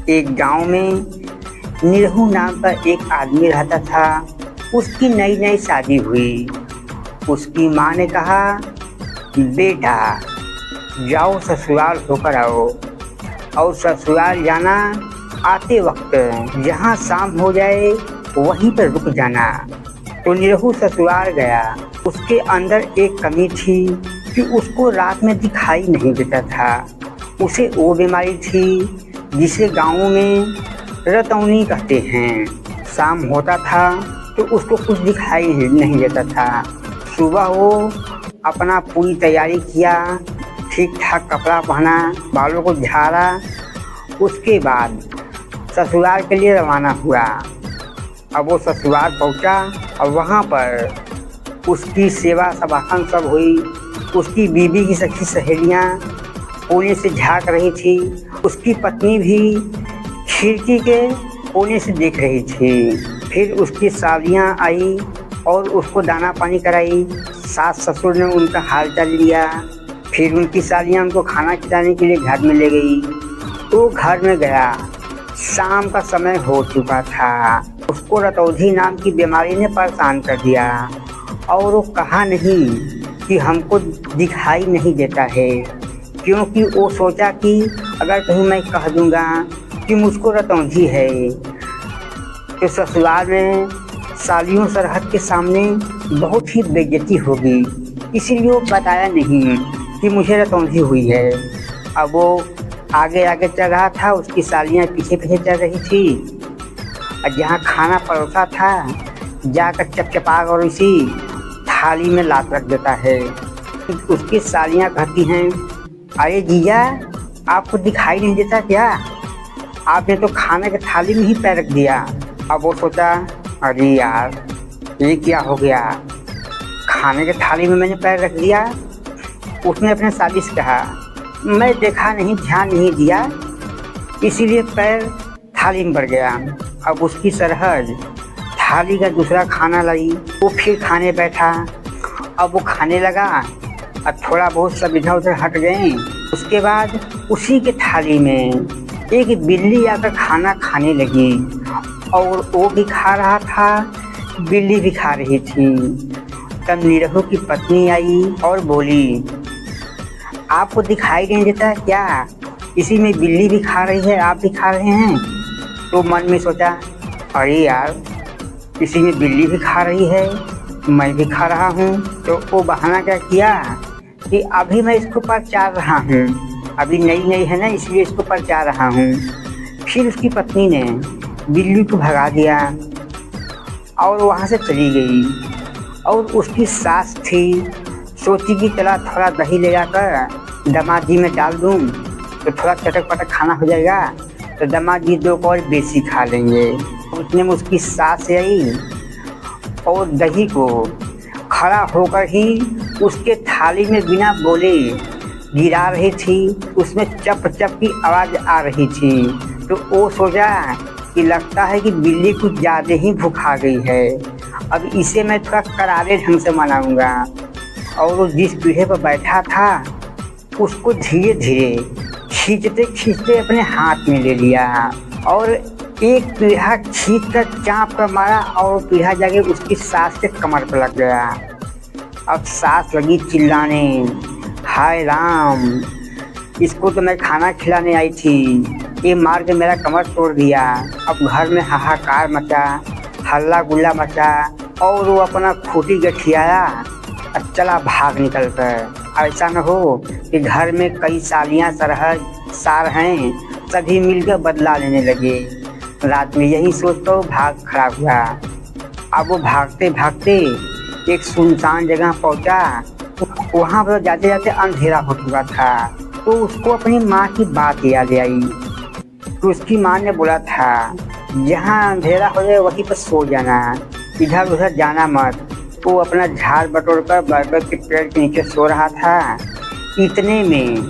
एक गांव में निरहू नाम का एक आदमी रहता था। उसकी नई नई शादी हुई। उसकी माँ ने कहा, बेटा जाओ ससुराल होकर आओ, और ससुराल जाना आते वक्त जहाँ शाम हो जाए वहीं पर रुक जाना। तो निरहू ससुराल गया। उसके अंदर एक कमी थी कि उसको रात में दिखाई नहीं देता था। उसे वो बीमारी थी जिसे गाँव में रतौनी कहते हैं। शाम होता था तो उसको कुछ दिखाई नहीं देता था। सुबह वो अपना पूरी तैयारी किया, ठीक ठाक कपड़ा पहना, बालों को झाड़ा, उसके बाद ससुराल के लिए रवाना हुआ। अब वो ससुराल पहुंचा और वहाँ पर उसकी सेवा सभाखन सब हुई। उसकी बीवी की सखी सहेलियाँ कोने से झाँक रही थी। उसकी पत्नी भी खिड़की के कोने से देख रही थी। फिर उसकी सालियाँ आई और उसको दाना पानी कराई। सास ससुर ने उनका हाल चाल लिया। फिर उनकी सालियाँ उनको खाना खिलाने के लिए घर में ले गई। तो घर में गया, शाम का समय हो चुका था। उसको रतौंधी नाम की बीमारी ने परेशान कर दिया और वो कहा नहीं कि हमको दिखाई नहीं देता है, क्योंकि वो सोचा कि अगर कहीं मैं कह दूंगा कि मुझको रतौंधी है तो ससुराल में सालियों सरहद के सामने बहुत ही बेइज्जती होगी। इसीलिए वो बताया नहीं कि मुझे रतौंधी हुई है। अब वो आगे आगे चल रहा था, उसकी सालियाँ पीछे पीछे चल रही थी। और जहाँ खाना परोसा था जाकर चपचपा और इसी थाली में लात रख देता है। उसकी सालियाँ कहती हैं, अरे जीजा आपको दिखाई नहीं देता क्या? आपने तो खाने के थाली में ही पैर रख दिया। अब वो सोचा, अरे यार ये क्या हो गया, खाने के थाली में मैंने पैर रख दिया। उसने अपने साली से कहा, मैं देखा नहीं, ध्यान नहीं दिया, इसीलिए पैर थाली में बढ़ गया। अब उसकी सरहद थाली का दूसरा खाना लाई। वो फिर खाने बैठा। अब वो खाने लगा और थोड़ा बहुत सब इधर उधर हट गए। उसके बाद उसी के थाली में एक बिल्ली आकर खाना खाने लगी और वो भी खा रहा था, बिल्ली भी खा रही थी। तब निरहू की पत्नी आई और बोली, आपको दिखाई नहीं देता क्या? इसी में बिल्ली भी खा रही है, आप भी खा रहे हैं। तो मन में सोचा, अरे यार इसी में बिल्ली भी खा रही है, मैं भी खा रहा हूँ। तो वो बहाना क्या किया कि अभी मैं इसको परचार रहा हूँ, अभी नई नई है ना, इसलिए इसको परचार रहा हूँ। फिर उसकी पत्नी ने बिल्ली को भगा दिया और वहाँ से चली गई। और उसकी सास थी, सोची कि चला थोड़ा दही ले जाकर दामाद जी में डाल दूँ तो थोड़ा चटक पटक खाना हो जाएगा, तो दामाद जी दो और बेसी खा लेंगे। उतने में उसकी सास आई और दही को खड़ा होकर ही उसके थाली में बिना बोले गिरा रही थी। उसमें चप चप की आवाज़ आ रही थी। तो वो सोचा कि लगता है कि बिल्ली कुछ ज़्यादा ही भूखा गई है, अब इसे मैं थोड़ा करारे ढंग से मनाऊंगा। और वो जिस पीढ़े पर बैठा था उसको धीरे धीरे खींचते खींचते अपने हाथ में ले लिया और एक पीढ़ा खींच कर चाँप कर मारा और पीढ़ा जाके उसकी सास के कमर पर लग गया। अब सास लगी चिल्लाने, हाय राम, इसको तो मैं खाना खिलाने आई थी, ये मार के मेरा कमर तोड़ दिया। अब घर में हाहाकार मचा, हल्ला गुल्ला मचा और वो अपना खूंटी गठियाया और चला भाग निकल कर। ऐसा न हो कि घर में कई सालियाँ सरहद सार हैं, सभी मिलकर बदला लेने लगे। रात में यही सोचकर भाग खड़ा हुआ। अब वो भागते भागते एक सुनसान जगह पहुंचा। वहाँ पर जाते जाते अंधेरा हो चुका था। तो उसको अपनी माँ की बात याद आई। तो उसकी माँ ने बोला था, जहाँ अंधेरा हो जाए वहीं पर सो जाना, इधर उधर जाना मत। वो अपना झाड़ बटोर कर बरगद के पेड़ के नीचे सो रहा था। इतने में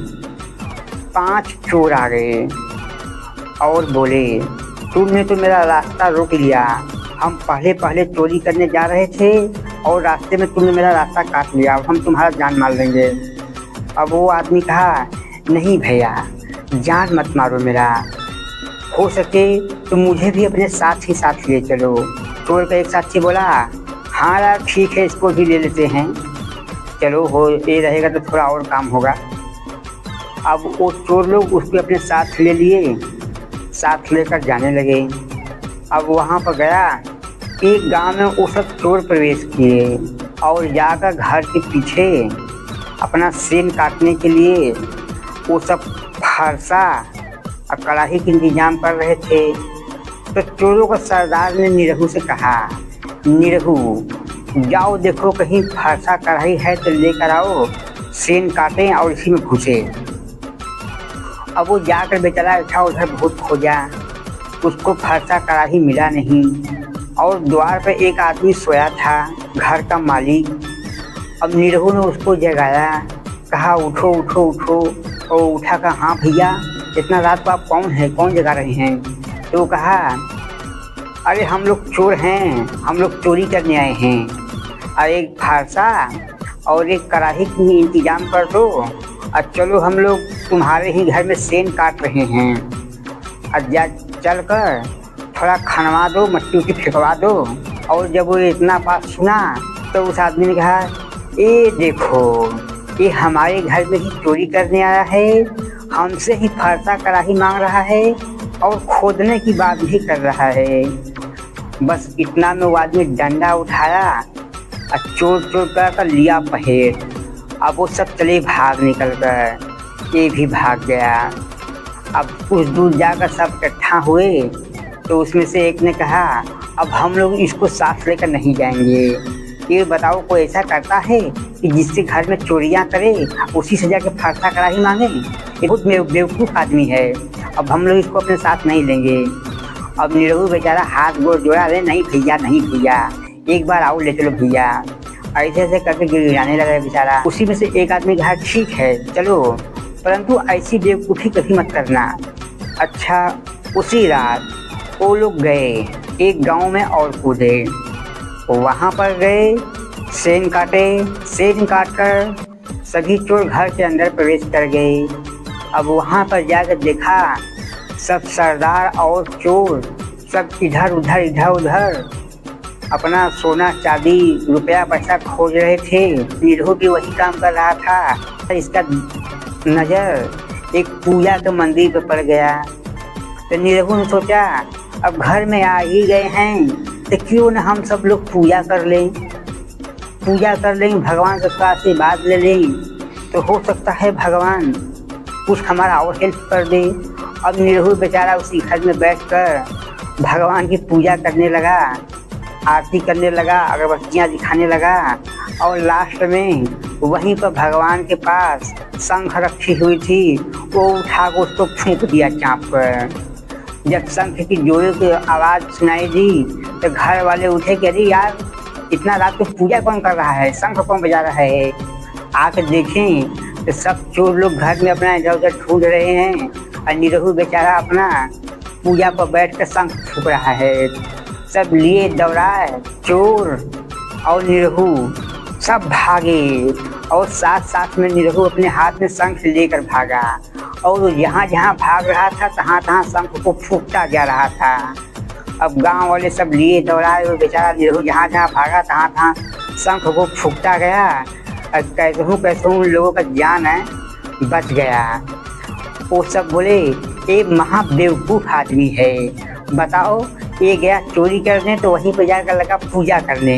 5 चोर आ गए और बोले, तुमने तो मेरा रास्ता रोक लिया, हम पहले पहले चोरी करने जा रहे थे और रास्ते में तुमने मेरा रास्ता काट लिया, अब हम तुम्हारा जान मार लेंगे। अब वो आदमी कहा, नहीं भैया जान मत मारो मेरा, हो सके तो मुझे भी अपने साथ ही साथ ले चलो। चोर का एक साथी बोला, हाँ यार ठीक है, इसको भी ले लेते हैं, चलो हो ये रहेगा तो थोड़ा और काम होगा। अब वो चोर लोग उसको अपने साथ ले लिए, साथ लेकर जाने लगे। अब वहाँ पर गया, एक गांव में वो सब चोर प्रवेश किए और जाकर घर के पीछे अपना सेन काटने के लिए वो सब फरसा और कढ़ाई का इंतजाम कर रहे थे। तो चोरों का सरदार ने निरहू से कहा, निरहू जाओ देखो कहीं फरसा कढ़ाई है तो लेकर आओ, सेन काटें और इसी में घुसे। अब वो जाकर बेचारा इधर उधर बहुत खोजा, उसको फरसा कढ़ाई मिला नहीं। और द्वार पर एक आदमी सोया था, घर का मालिक। अब निरहू ने उसको जगाया, कहा उठो उठो उठो। और उठा कहा, हाँ भैया इतना रात को आप कौन है, कौन जगा रहे हैं? तो वो कहा, अरे हम लोग चोर हैं, हम लोग चोरी करने आए हैं, और एक फरसा और एक कढ़ाई की इंतजाम कर दो और चलो हम लोग तुम्हारे ही घर में सेन काट रहे हैं, और जा चल कर थोड़ा खनवा दो, मट्टी उट्टी फेंकवा दो। और जब वो इतना बात सुना तो उस आदमी ने कहा, ये देखो ये हमारे घर में ही चोरी करने आया है, हमसे ही फरसा कढ़ाई मांग रहा है और खोदने की बात भी कर रहा है। बस इतना में वो आदमी डंडा उठाया और चोर चोर कर लिया पहेर। अब वो सब चले भाग निकल कर, ये भी भाग गया। अब कुछ दूर जाकर सब इकट्ठा हुए तो उसमें से एक ने कहा, अब हम लोग इसको साथ लेकर नहीं जाएंगे, ये बताओ कोई ऐसा करता है कि जिससे घर में चोरियां करे उसी से जाके फरसा कढ़ाई मांगे? ये बहुत बेवकूफ़ आदमी है, अब हम लोग इसको अपने साथ नहीं लेंगे। अब निरहू बेचारा हाथ गोड़ जोड़ा, अरे नहीं भैया नहीं भैया, एक बार आओ ले चलो भैया। ऐसे ऐसे करके गिड़गिड़ाने लगा बेचारा। उसी में से एक आदमी कहा, ठीक है चलो, परंतु ऐसी बेवकूफ़ी कभी मत करना। अच्छा उसी रात वो लोग गए एक गांव में और कूदे, वहाँ पर गए, सेन काटे, सेन काट कर सभी चोर घर के अंदर प्रवेश कर गए। अब वहाँ पर जाकर देखा सब सरदार और चोर सब इधर उधर अपना सोना चांदी रुपया पैसा खोज रहे थे। निरहू भी वही काम कर रहा था। इसका नज़र एक पूजा के मंदिर पर पड़ गया। तो निरहू ने सोचा, अब घर में आ ही गए हैं तो क्यों न हम सब लोग पूजा कर लें, भगवान का आशीर्वाद ले लें, तो हो सकता है भगवान कुछ हमारा और हेल्प कर दे। अब निरहू बेचारा उसी घर में बैठकर भगवान की पूजा करने लगा, आरती करने लगा, अगरबत्तियाँ दिखाने लगा, और लास्ट में वहीं पर भगवान के पास शंख रखी हुई थी, वो उठा कर उसको फूंक दिया चाँप पर। जब शंख की जोड़ों की आवाज़ सुनाई दी तो घर वाले उठे कि अरे यार इतना रात को पूजा कौन कर रहा है, शंख कौन बजा रहा है? आकर देखें तो सब चोर लोग घर में अपना इधर उधर ढूंढ रहे हैं और निरहू बेचारा अपना पूजा पर बैठ कर शंख फूंक रहा है। सब लिए दौड़ाए, चोर और निरहू सब भागे, और साथ साथ में निरहू अपने हाथ में शंख लेकर भागा, और जहाँ जहाँ भाग रहा था तहाँ तहाँ शंख को फूंकता जा रहा था। अब गांव वाले सब लिए दौड़ाए, और बेचारा निरहू जहाँ जहाँ भागा तहाँ तहाँ शंख को फूंकता गया, और कैसे उन लोगों का जान है बच गया। वो सब बोले, ये महा बेवकूफ़ आदमी है, बताओ ये गया चोरी करने तो वहीं पर जाकर लगा पूजा करने,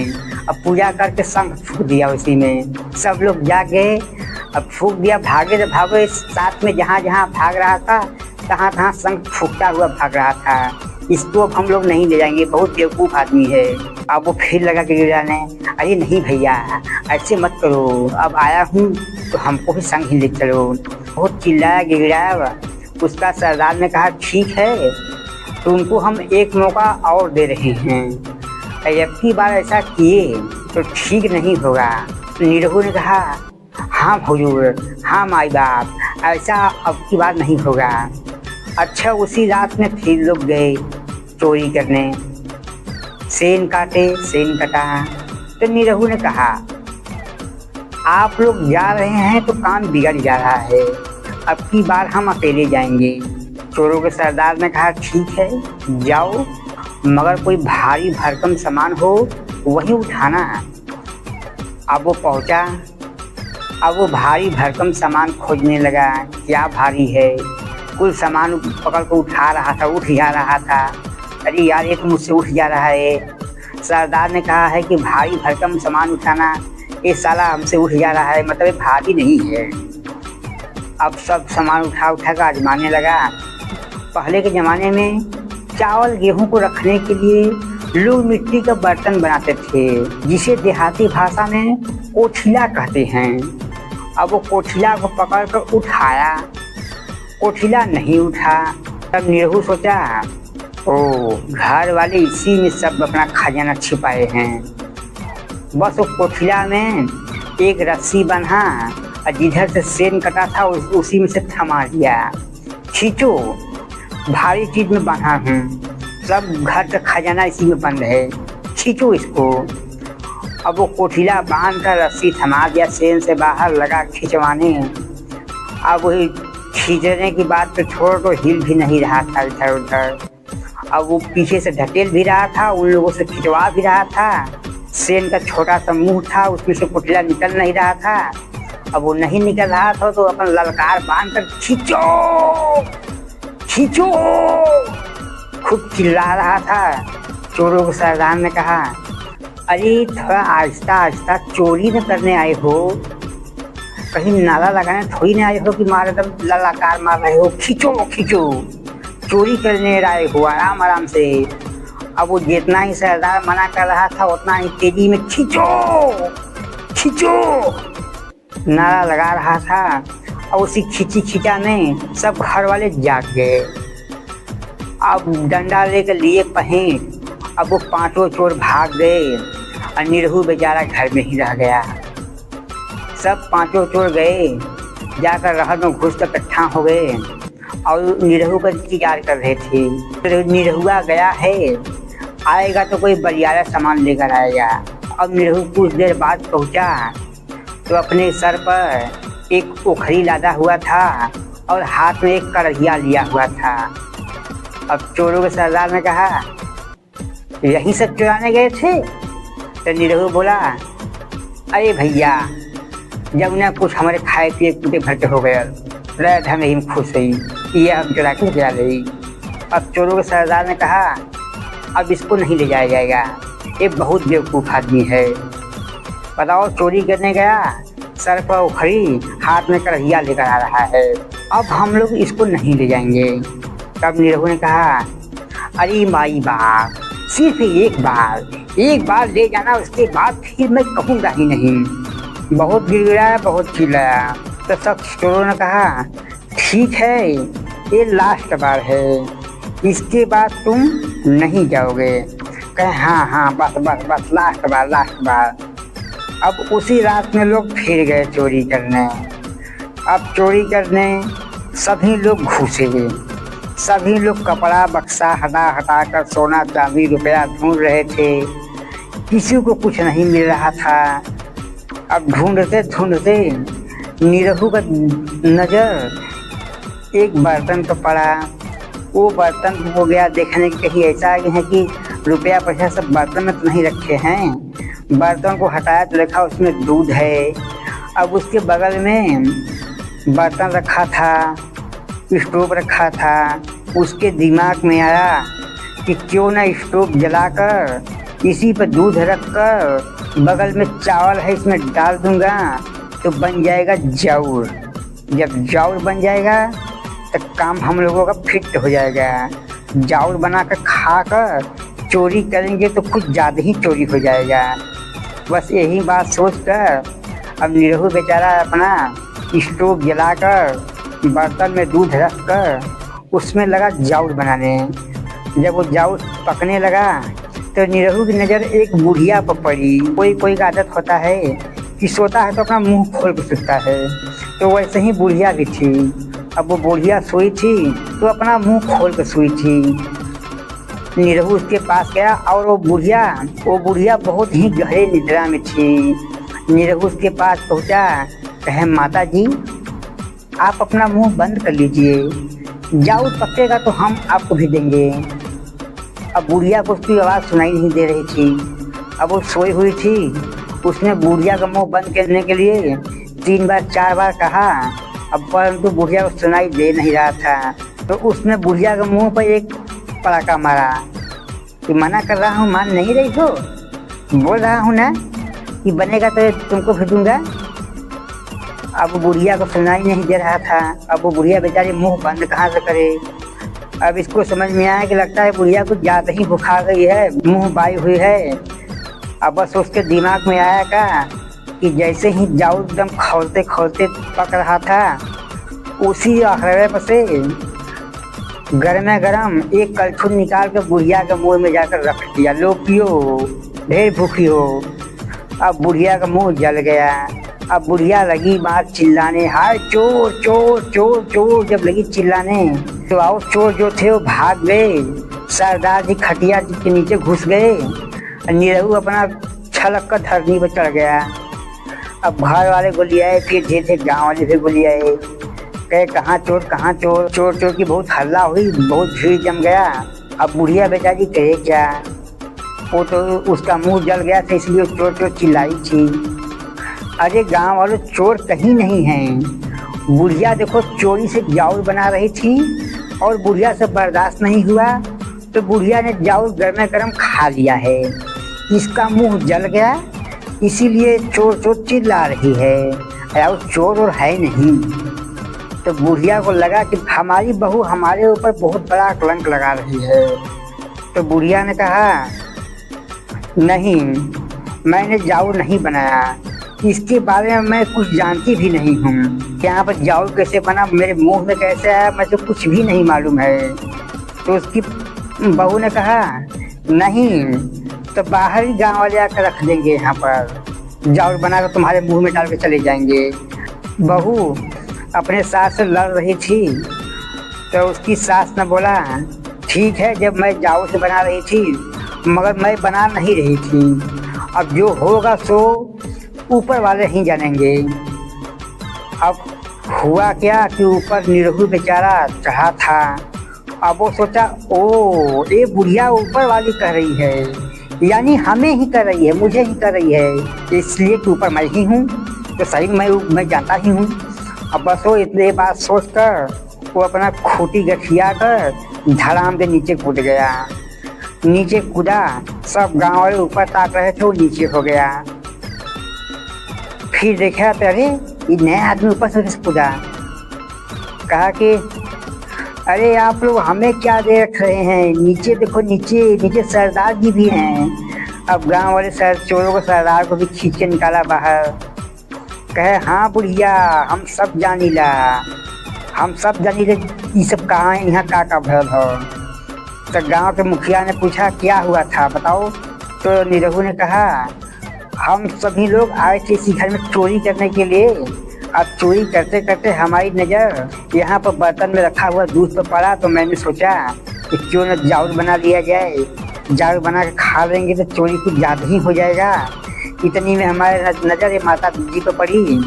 अब पूजा करके शंख फूंक दिया उसी में। सब लोग जाके अब फूंक दिया, भागे तो भागे, साथ में जहाँ जहाँ भाग रहा था तहाँ तहाँ शंख फूंकता हुआ भाग रहा था। इसको अब हम लोग नहीं ले जाएंगे, बहुत बेवकूफ़ आदमी है। अब वो फिर लगा के गिड़गिड़ाने, अरे नहीं भैया ऐसे मत करो, अब आया हूँ तो हमको भी संग ही ले चलो। बहुत चिल्लाया गिड़गिड़ाया। उसका सरदार ने कहा, ठीक है तुमको हम एक मौका और दे रहे हैं, अब की बार ऐसा किए तो ठीक नहीं होगा। निरहू ने कहा, हाँ हुजूर, हाँ माई बाप, ऐसा अब की बार नहीं होगा। अच्छा उसी रात में फिर लोग गए चोरी करने, सेन काटे, सेन कटा। तो निरहू ने कहा, आप लोग जा रहे हैं तो काम बिगड़ जा रहा है, अब की बार हम अकेले जाएंगे, चोरों के सरदार ने कहा ठीक है जाओ, मगर कोई भारी भरकम सामान हो वही उठाना। अब वो पहुंचा, अब वो भारी भरकम सामान खोजने लगा, क्या भारी है। कुल सामान पकड़ को उठा रहा था, उठ जा रहा था। अरे यार ये तो मुझसे उठ जा रहा है। सरदार ने कहा है कि भारी भरकम सामान उठाना, ये साला हमसे उठ जा रहा है, मतलब ये भारी नहीं है। अब सब सामान उठा उठा कर आजमाने लगा। पहले के ज़माने में चावल गेहूं को रखने के लिए लोग मिट्टी का बर्तन बनाते थे, जिसे देहाती भाषा में कोठिला कहते हैं। अब वो कोठिला को पकड़ कर उठाया, कोठिला नहीं उठा। तब निरहू सोचा ओ घर वाले इसी में सब अपना खजाना छिपाए हैं। बस वो कोठिला में एक रस्सी बंधा और जिधर से सेन कटा था उसी में से थमा दिया। खींचो, भारी चीज में बंधा हूँ, सब घर का खजाना इसी में बंद है, खींचो इसको। अब वो कोठिला बांध कर रस्सी थमा दिया, सेन से बाहर लगा खिंचवाने। अब वही खींचने की बात तो छोड़ तो हिल भी नहीं रहा था इधर उधर। अब वो पीछे से ढकेल भी रहा था, उन लोगों से खिंचवा भी रहा था। सेन का छोटा सा मुंह था, उसमें से कोठिला निकल नहीं रहा था। अब वो नहीं निकल रहा था तो अपन ललकार बांध कर खींचो खींचो खूब चिल्ला रहा था। चोरों के सरदार ने कहा अरे थोड़ा आहिस्ता आहिस्ता, चोरी न करने आए हो, कहीं नाला लगाने थोड़ी न आए हो कि मार एकदम ललकार मार रहे हो। खींचो खींचो, चोरी करने आए हो, आराम आराम से। अब वो जितना ही सरदार मना कर रहा था उतना ही तेजी में खींचो खींचो नारा लगा रहा था। और उसी खींची खींचा में सब घर वाले जाग गए। अब डंडा लेकर लिए पहें। अब वो पांचों चोर भाग गए और निरहू बेचारा घर में ही रह गया। सब पांचों चोर गए, जाकर रहर में घुस कर इकट्ठा हो गए और निरहू का इंतजार कर रहे थे। निरहुआ गया है, आएगा तो कोई बलियारा सामान लेकर आएगा। अब निरहू कुछ देर बाद पहुंचा तो अपने सर पर एक ओखरी लादा हुआ था और हाथ में एक कड़हिया लिया हुआ था। अब चोरों के सरदार ने कहा यहीं से चुराने गए थे? तो निरहू बोला अरे भैया जब उन्हें कुछ हमारे खाए पिए कूटे भरते हो गए रह हम यही खुश हुई, ये हम चुरा के चला गई। अब चोरों के सरदार ने कहा अब इसको नहीं ले जाया जाएगा, ये बहुत बेवकूफ़ आदमी है। बताओ चोरी करने गया, सर पर उखड़ी, हाथ में कड़हिया लेकर आ रहा है, अब हम लोग इसको नहीं ले जाएंगे। तब निरहू ने कहा अरे माई बाप, सिर्फ एक बार ले जाना, उसके बाद फिर मैं कहूँगा ही नहीं। बहुत गिड़गिड़ाया, बहुत चिल्लाया। तो सब चोरों ने कहा ठीक है ये लास्ट बार है, इसके बाद तुम नहीं जाओगे। कहे हाँ बस लास्ट बार। अब उसी रात में लोग फिर गए चोरी करने। अब चोरी करने सभी लोग घुसे, सभी लोग कपड़ा बक्सा हटा कर सोना चांदी रुपया ढूंढ रहे थे, किसी को कुछ नहीं मिल रहा था। अब ढूंढते निरहू का नज़र एक बर्तन पर पड़ा। वो बर्तन हो गया देखने की कहीं ऐसा है कि रुपया पैसा सब बर्तन में तो नहीं रखे हैं। बर्तन को हटाया तो देखा उसमें दूध है। अब उसके बगल में बर्तन रखा था, स्टोव रखा था। उसके दिमाग में आया कि क्यों ना स्टोव जलाकर इसी पर दूध रखकर बगल में चावल है इसमें डाल दूंगा तो बन जाएगा जाउर। जब जाउर बन जाएगा तो काम हम लोगों का फिट हो जाएगा। जाउर बनाकर खाकर चोरी करेंगे तो कुछ ज़्यादा ही चोरी हो जाएगा। बस यही बात सोचकर अब निरहू बेचारा अपना स्टोव जलाकर बर्तन में दूध रखकर उसमें लगा जाउर बनाने। जब वो जाउर पकने लगा तो निरहू की नज़र एक बुढ़िया पर पड़ी। कोई का आदत होता है कि सोता है तो अपना मुंह खोल के सोता है, तो वैसे ही बुढ़िया भी थी। अब वो बुढ़िया सोई थी तो अपना मुंह खोल कर सोई थी। निरहू उसके पास गया और वो बुढ़िया बहुत ही गहरे निद्रा में थी। निरहू उसके पास पहुंचा, कहे माता जी आप अपना मुंह बंद कर लीजिए, जाऊ पकेगा तो हम आपको भी देंगे। अब बुढ़िया को उसकी आवाज़ सुनाई नहीं दे रही थी। अब वो सोई हुई थी। उसने बुढ़िया का मुंह बंद करने के लिए 3 बार 4 बार कहा, अब परंतु बुढ़िया को सुनाई दे नहीं रहा था। तो उसने बुढ़िया के मुंह पर एक पड़ाका मारा कि मना कर रहा हूँ, मान नहीं रही हो, बोल रहा हूँ ना कि बनेगा तो तुमको भी दूंगा। अब बुढ़िया को सुनाई नहीं दे रहा था। अब वो बुढ़िया बेचारी मुंह बंद कहाँ से करे। अब इसको समझ में आया कि लगता है बुढ़िया कुछ ज़्यादा ही बुखा गई है, मुंह बाई हुई है। अब बस उसके दिमाग में आया का कि जैसे ही जाऊ एकदम खौलते खौलते पक रहा था, उसी अखड़े पर से गर्मा गर्म एक कलछुल निकाल कर बुढ़िया के मुंह में जाकर रख दिया। लो पियो, ढेर भूखी हो। अब बुढ़िया का मुंह जल गया। अब बुढ़िया लगी बाहर चिल्लाने, हाय चोर चोर चोर चोर। जब लगी चिल्लाने तो आओ चोर जो थे वो भाग गए। सरदार जी खटिया के नीचे घुस गए। निरहू अपना छलक कर धरनी पर चढ़ गया। अब घर वाले गोली आए, फिर धीरे गाँव वाले भी गोली आए। कहे कहाँ चोर कहाँ चोर। चोर चोर की बहुत हल्ला हुई, बहुत भीड़ जम गया। अब बुढ़िया बेचारी कहे क्या, वो तो उसका मुंह जल गया था इसलिए चोर चोर चिल्लाई थी। अरे गांव वालों, चोर कहीं नहीं हैं। बुढ़िया देखो चोरी से जाऊर बना रही थी और बुढ़िया से बर्दाश्त नहीं हुआ तो बुढ़िया ने जाऊर गर्मा गर्म खा लिया है। इसका मुंह जल गया इसीलिए चोर चोर चिल्ला रही है, और चोर और है नहीं। तो बुढ़िया को लगा कि हमारी बहू हमारे ऊपर बहुत बड़ा कलंक लगा रही है। तो बुढ़िया ने कहा, नहीं, मैंने जाऊर नहीं बनाया, इसके बारे में मैं कुछ जानती भी नहीं हूँ। यहाँ पर जाऊर कैसे बना, मेरे मुंह में कैसे आया, मुझे कुछ भी नहीं मालूम है। तो उसकी बहू ने कहा, नहीं तो बाहर ही गाँव वाले आकर रख देंगे, यहाँ पर जाऊर बनाकर तुम्हारे मुंह में डाल के चले जाएंगे। बहू अपने सास से लड़ रही थी तो उसकी सास ने बोला, ठीक है, जब मैं जाऊर से बना रही थी मगर मैं बना नहीं रही थी, अब जो होगा सो ऊपर वाले ही जानेंगे। अब हुआ क्या कि ऊपर निरहू बेचारा चढ़ा था। अब वो सोचा, ओ ये बुढ़िया ऊपर वाली कर रही है, यानी हमें ही कर रही है, मुझे ही कर रही है, इसलिए कि ऊपर मैं ही हूँ, तो सही मैं जानता ही हूँ। अब बस वो इतने बात सोचकर वो अपना खूंटी गठिया कर धड़ाम के नीचे कूद गया। नीचे कूदा, सब गाँव वाले ऊपर ताक रहे थे, वो नीचे हो गया। फिर देखा तो अरे ये नया आदमी ऊपर से कूदा। कहा कि अरे आप लोग हमें क्या देख रहे हैं, नीचे देखो, नीचे नीचे सरदार जी भी हैं। अब गांव वाले चोरों को सरदार को भी खींच के निकाला बाहर। कहे, हाँ बुढ़िया, हम सब जानीला, ये सब कहाँ है, यहाँ का भरल हो। तो गांव के मुखिया ने पूछा, क्या हुआ था बताओ। तो निरहू ने कहा, हम सभी लोग आए थे इसी घर में चोरी करने के लिए। अब चोरी करते करते हमारी नज़र यहाँ पर बर्तन में रखा हुआ दूध पर पड़ा, तो मैंने सोचा कि क्यों न जाऊर बना लिया जाए। जाऊर बना के खा लेंगे तो चोरी कुछ ज़्यादा ही हो जाएगा। इतनी में हमारे नज़र माता जी पर पड़ी।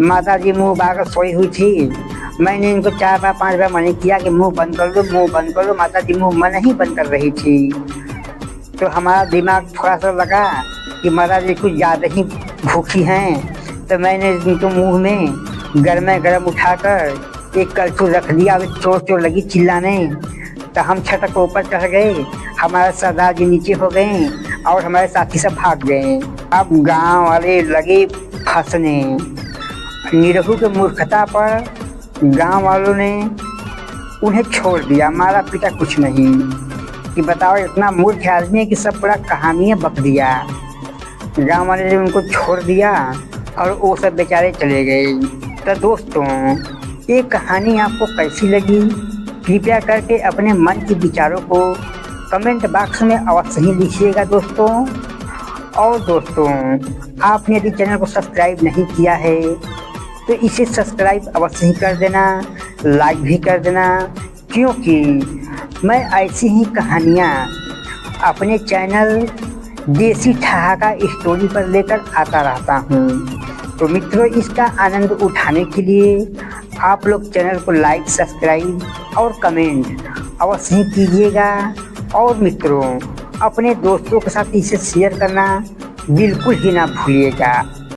माता जी मुँह बाकर सोई हुई थी। मैंने इनको 4 बार 5 बार मना किया कि मुँह बंद कर लो, मुँह बंद कर लो। माता जी मुँह मन ही बंद कर रही थी। तो हमारा दिमाग थोड़ा सा लगा कि माता जी कुछ ज़्यादा ही भूखी हैं, तो मैंने इनको मुंह में गर्मा गर्म उठाकर एक कलछुल रख दिया। अब चोर चोर लगी चिल्लाने, तो हम छत के ऊपर चढ़ गए, हमारे सरदार जी नीचे हो गए और हमारे साथी सब भाग गए। अब गांव वाले लगे फंसने। निरहू के मूर्खता पर गांव वालों ने उन्हें छोड़ दिया, मारा पीटा कुछ नहीं। कि बताओ, इतना मूर्ख आदमी है कि सब पूरा कहानियाँ बक दिया। गांव वाले ने उनको छोड़ दिया और वो सब बेचारे चले गए। तो दोस्तों, ये कहानी आपको कैसी लगी, कृपया करके अपने मन के विचारों को कमेंट बॉक्स में अवश्य ही लिखिएगा दोस्तों। और दोस्तों, आपने यदि चैनल को सब्सक्राइब नहीं किया है तो इसे सब्सक्राइब अवश्य ही कर देना, लाइक भी कर देना, क्योंकि मैं ऐसी ही कहानियाँ अपने चैनल देसी ठहाका स्टोरी पर लेकर आता रहता हूँ। तो मित्रों, इसका आनंद उठाने के लिए आप लोग चैनल को लाइक, सब्सक्राइब और कमेंट अवश्य ही कीजिएगा। और मित्रों, अपने दोस्तों के साथ इसे शेयर करना बिल्कुल ही ना भूलिएगा।